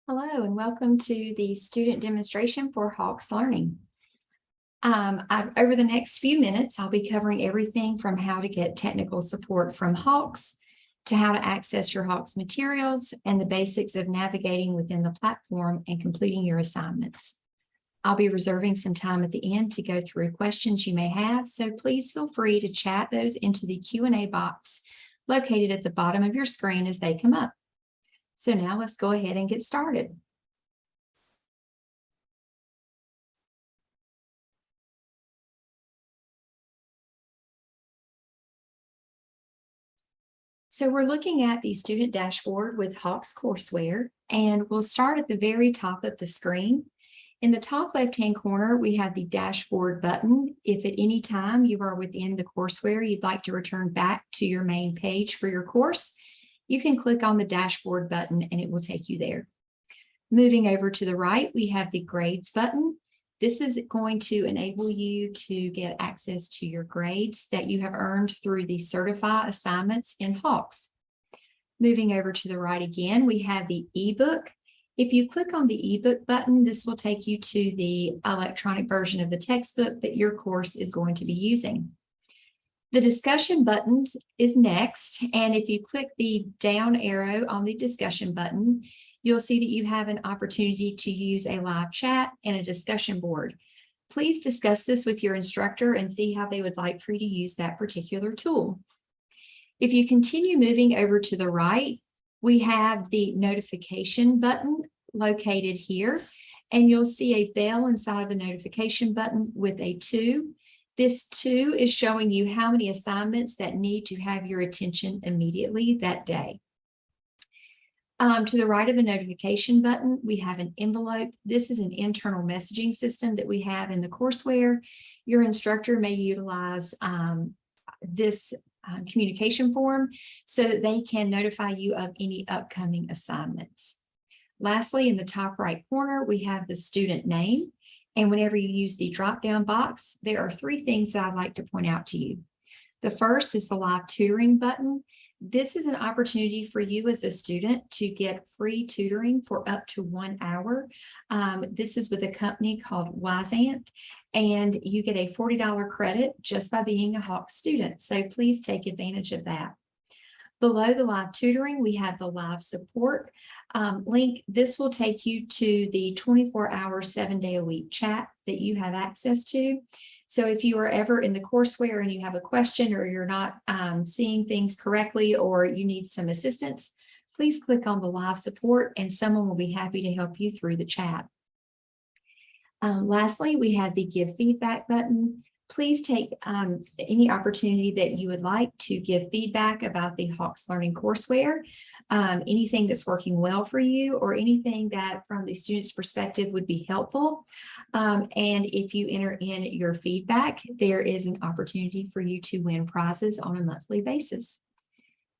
Hello and welcome to the student demonstration for Hawks Learning. Over the next few minutes, I'll be covering everything from how to get technical support from Hawks to how to access your Hawks materials and the basics of navigating within the platform and completing your assignments. I'll be reserving some time at the end to go through questions you may have, so please feel free to chat those into the Q&A box located at the bottom of your screen as they come up. So now let's go ahead and get started. So we're looking at the student dashboard with Hawks courseware, and we'll start at the very top of the screen. In the top left-hand corner, we have the dashboard button. If at any time you are within the courseware, you'd like to return back to your main page for your course, you can click on the dashboard button and it will take you there. Moving over to the right, we have the grades button. This is going to enable you to get access to your grades that you have earned through the Certify assignments in Hawks. Moving over to the right again, we have the ebook. If you click on the ebook button, this will take you to the electronic version of the textbook that your course is going to be using. The discussion button is next, and if you click the down arrow on the discussion button, you'll see that you have an opportunity to use a live chat and a discussion board. Please discuss this with your instructor and see how they would like for you to use that particular tool. If you continue moving over to the right, we have the notification button located here, and you'll see a bell inside the notification button with a 2. This 2 is showing you how many assignments that need to have your attention immediately that day. To the right of the notification button, we have an envelope. This is an internal messaging system that we have in the courseware. Your instructor may utilize this communication form so that they can notify you of any upcoming assignments. Lastly, in the top right corner, we have the student name. And whenever you use the drop-down box, there are 3 things that I'd like to point out to you. The first is the live tutoring button. This is an opportunity for you as a student to get free tutoring for up to 1 hour. This is with a company called Wisant, and you get a $40 credit just by being a Hawks student. So please take advantage of that. Below the live tutoring, we have the live support link. This will take you to the 24-hour, 7-day-a-week chat that you have access to. So if you are ever in the courseware and you have a question or you're not seeing things correctly or you need some assistance, please click on the live support and someone will be happy to help you through the chat. Lastly, we have the give feedback button. Please take any opportunity that you would like to give feedback about the Hawks Learning courseware, anything that's working well for you or anything that from the student's perspective would be helpful. And if you enter in your feedback, there is an opportunity for you to win prizes on a monthly basis.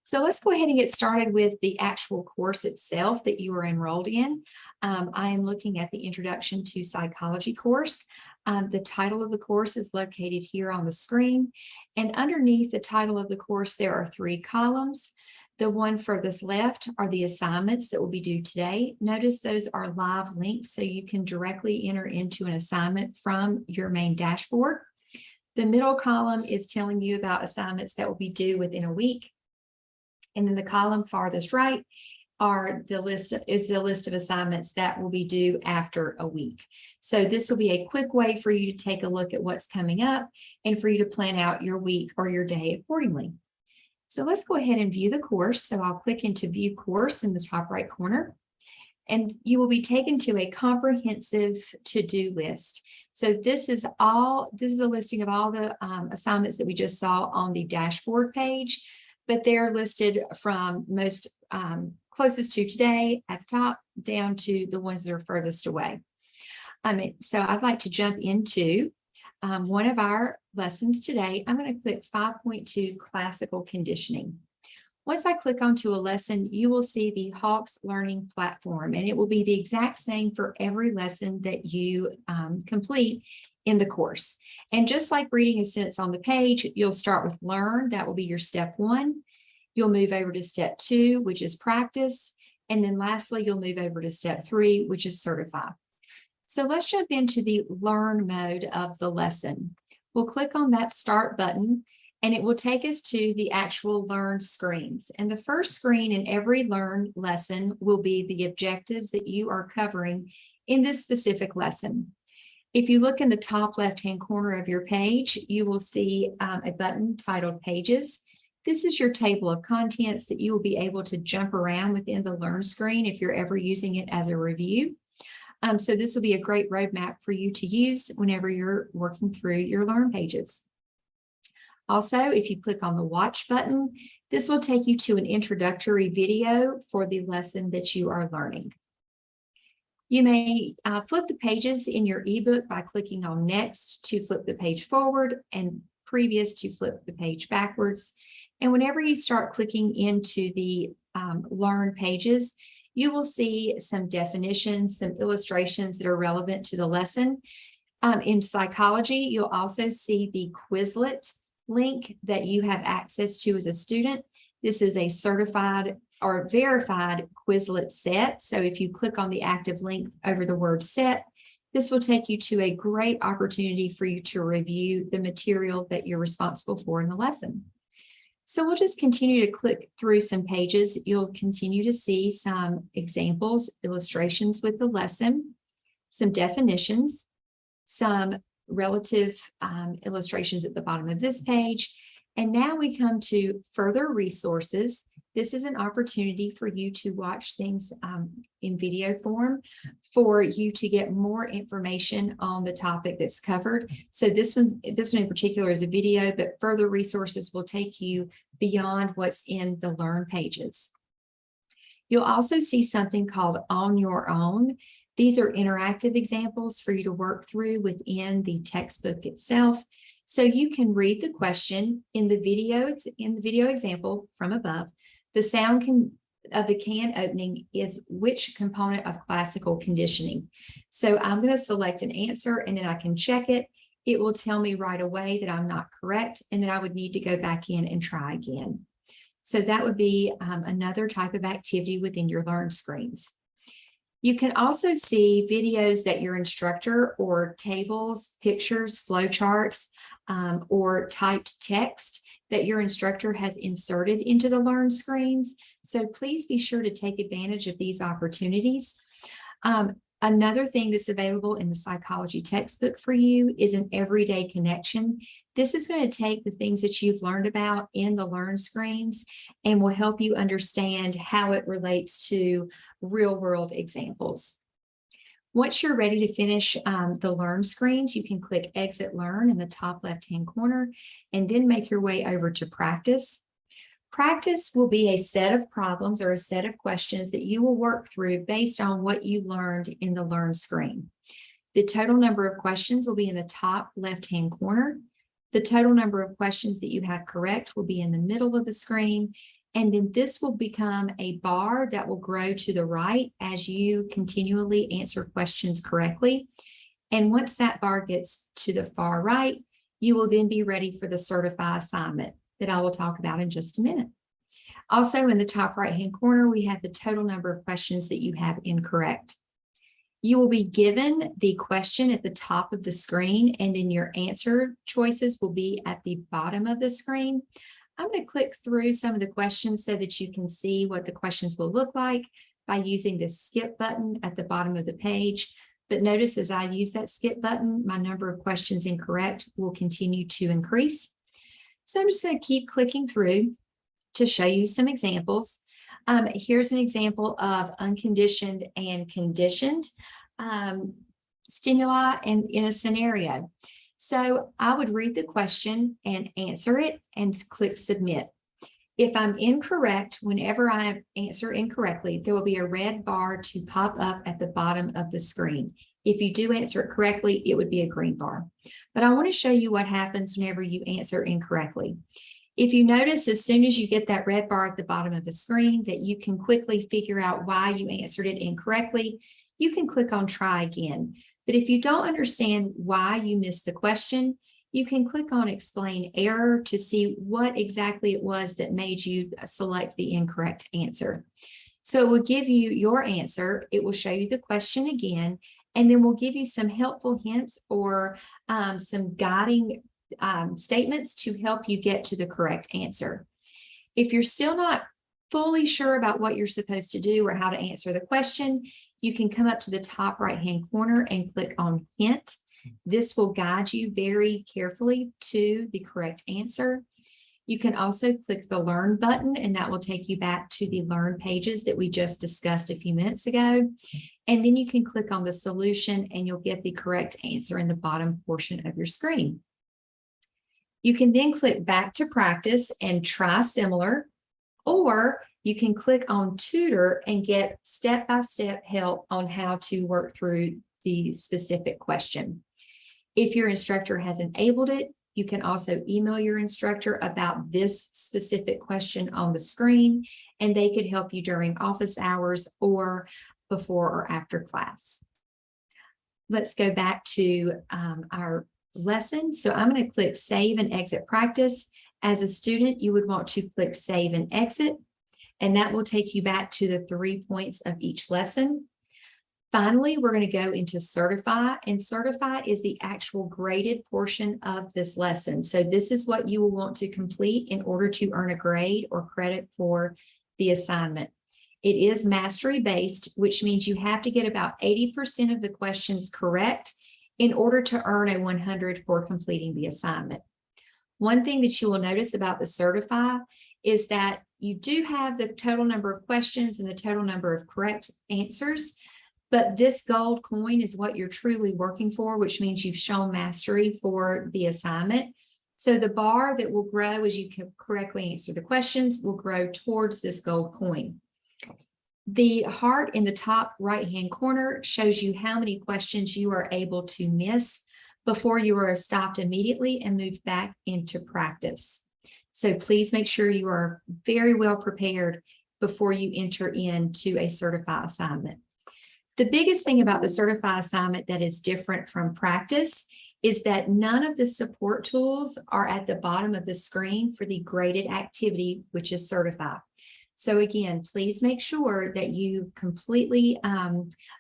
So let's go ahead and get started with the actual course itself that you are enrolled in. I am looking at the Introduction to Psychology course. The title of the course is located here on the screen, and underneath the title of the course, there are 3 columns. The one furthest left are the assignments that will be due today. Notice those are live links, so you can directly enter into an assignment from your main dashboard. The middle column is telling you about assignments that will be due within a week. And then the column farthest right is the list of assignments that will be due after a week. So this will be a quick way for you to take a look at what's coming up and for you to plan out your week or your day accordingly. So let's go ahead and view the course. So I'll click into view course in the top right corner, and you will be taken to a comprehensive to-do list. So this is a listing of all the assignments that we just saw on the dashboard page, but they're listed from most closest to today at the top down to the ones that are furthest away. So I'd like to jump into one of our lessons today. I'm going to click 5.2 classical conditioning. Once I click onto a lesson, you will see the Hawks Learning platform, and it will be the exact same for every lesson that you complete in the course. And just like reading a sentence on the page, you'll start with learn. That will be your step 1. You'll move over to step 2, which is practice. And then lastly, you'll move over to step 3, which is certify. So let's jump into the learn mode of the lesson. We'll click on that start button and it will take us to the actual learn screens. And the first screen in every learn lesson will be the objectives that you are covering in this specific lesson. If you look in the top left-hand corner of your page, you will see a button titled Pages. This is your table of contents that you will be able to jump around within the Learn screen if you're ever using it as a review. So this will be a great roadmap for you to use whenever you're working through your Learn pages. Also, if you click on the Watch button, this will take you to an introductory video for the lesson that you are learning. You may flip the pages in your ebook by clicking on Next to flip the page forward and Previous to flip the page backwards. And whenever you start clicking into the Learn pages, you will see some definitions, some illustrations that are relevant to the lesson. In psychology, you'll also see the Quizlet link that you have access to as a student. This is a certified or verified Quizlet set. So if you click on the active link over the word set, this will take you to a great opportunity for you to review the material that you're responsible for in the lesson. So we'll just continue to click through some pages. You'll continue to see some examples, illustrations with the lesson, some definitions, some relative illustrations at the bottom of this page. And now we come to further resources. This is an opportunity for you to watch things in video form for you to get more information on the topic that's covered. So this one in particular is a video, but further resources will take you beyond what's in the Learn pages. You'll also see something called On Your Own. These are interactive examples for you to work through within the textbook itself. So you can read the question in the video example from above. The sound of the can opening is which component of classical conditioning. So I'm going to select an answer and then I can check it. It will tell me right away that I'm not correct and that I would need to go back in and try again. So that would be another type of activity within your Learn screens. You can also see videos that your instructor or tables, pictures, flowcharts, or typed text that your instructor has inserted into the Learn screens. So please be sure to take advantage of these opportunities. Another thing that's available in the psychology textbook for you is an everyday connection. This is going to take the things that you've learned about in the Learn screens and will help you understand how it relates to real world examples. Once you're ready to finish the Learn screens, you can click Exit Learn in the top left-hand corner and then make your way over to Practice. Practice will be a set of problems or a set of questions that you will work through based on what you learned in the Learn screen. The total number of questions will be in the top left-hand corner. The total number of questions that you have correct will be in the middle of the screen. And then this will become a bar that will grow to the right as you continually answer questions correctly. And once that bar gets to the far right, you will then be ready for the certify assignment that I will talk about in just a minute. Also, in the top right-hand corner, we have the total number of questions that you have incorrect. You will be given the question at the top of the screen, and then your answer choices will be at the bottom of the screen. I'm going to click through some of the questions so that you can see what the questions will look like by using the skip button at the bottom of the page. But notice as I use that skip button, my number of questions incorrect will continue to increase. So I'm just going to keep clicking through to show you some examples. Here's an example of unconditioned and conditioned stimuli and in a scenario. So I would read the question and answer it and click Submit. If I'm incorrect, whenever I answer incorrectly, there will be a red bar to pop up at the bottom of the screen. If you do answer it correctly, it would be a green bar. But I want to show you what happens whenever you answer incorrectly. If you notice, as soon as you get that red bar at the bottom of the screen, that you can quickly figure out why you answered it incorrectly, you can click on Try Again. But if you don't understand why you missed the question, you can click on Explain Error to see what exactly it was that made you select the incorrect answer. So it will give you your answer. It will show you the question again, and then we'll give you some helpful hints or some guiding statements to help you get to the correct answer. If you're still not fully sure about what you're supposed to do or how to answer the question, you can come up to the top right-hand corner and click on Hint. This will guide you very carefully to the correct answer. You can also click the Learn button, and that will take you back to the Learn pages that we just discussed a few minutes ago. And then you can click on the solution and you'll get the correct answer in the bottom portion of your screen. You can then click back to practice and try similar, or you can click on Tutor and get step-by-step help on how to work through the specific question. If your instructor has enabled it, you can also email your instructor about this specific question on the screen, and they could help you during office hours or before or after class. Let's go back to our lesson. So I'm going to click Save and Exit Practice. As a student, you would want to click Save and Exit, and that will take you back to the 3 points of each lesson. Finally, we're going to go into Certify, and Certify is the actual graded portion of this lesson. So this is what you will want to complete in order to earn a grade or credit for the assignment. It is mastery based, which means you have to get about 80% of the questions correct in order to earn a 100 for completing the assignment. One thing that you will notice about the Certify is that you do have the total number of questions and the total number of correct answers, but this gold coin is what you're truly working for, which means you've shown mastery for the assignment. So the bar that will grow as you can correctly answer the questions will grow towards this gold coin. The heart in the top right-hand corner shows you how many questions you are able to miss before you are stopped immediately and moved back into practice. So please make sure you are very well prepared before you enter into a Certify assignment. The biggest thing about the Certify assignment that is different from practice is that none of the support tools are at the bottom of the screen for the graded activity, which is Certify. So again, please make sure that you completely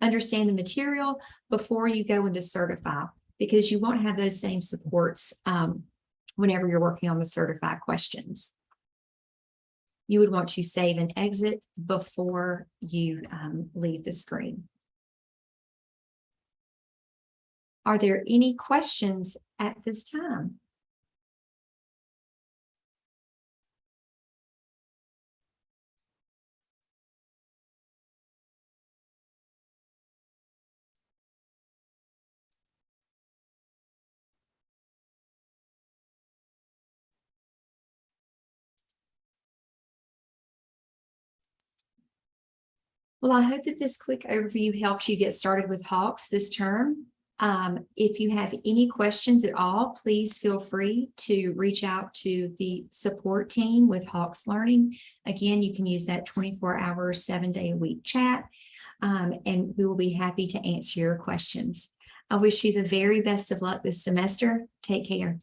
understand the material before you go into Certify, because you won't have those same supports whenever you're working on the Certify questions. You would want to save and exit before you leave the screen. Are there any questions at this time? Well, I hope that this quick overview helps you get started with Hawks this term. If you have any questions at all, please feel free to reach out to the support team with Hawks Learning. Again, you can use that 24-hour, 7-day-a-week chat, and we will be happy to answer your questions. I wish you the very best of luck this semester. Take care.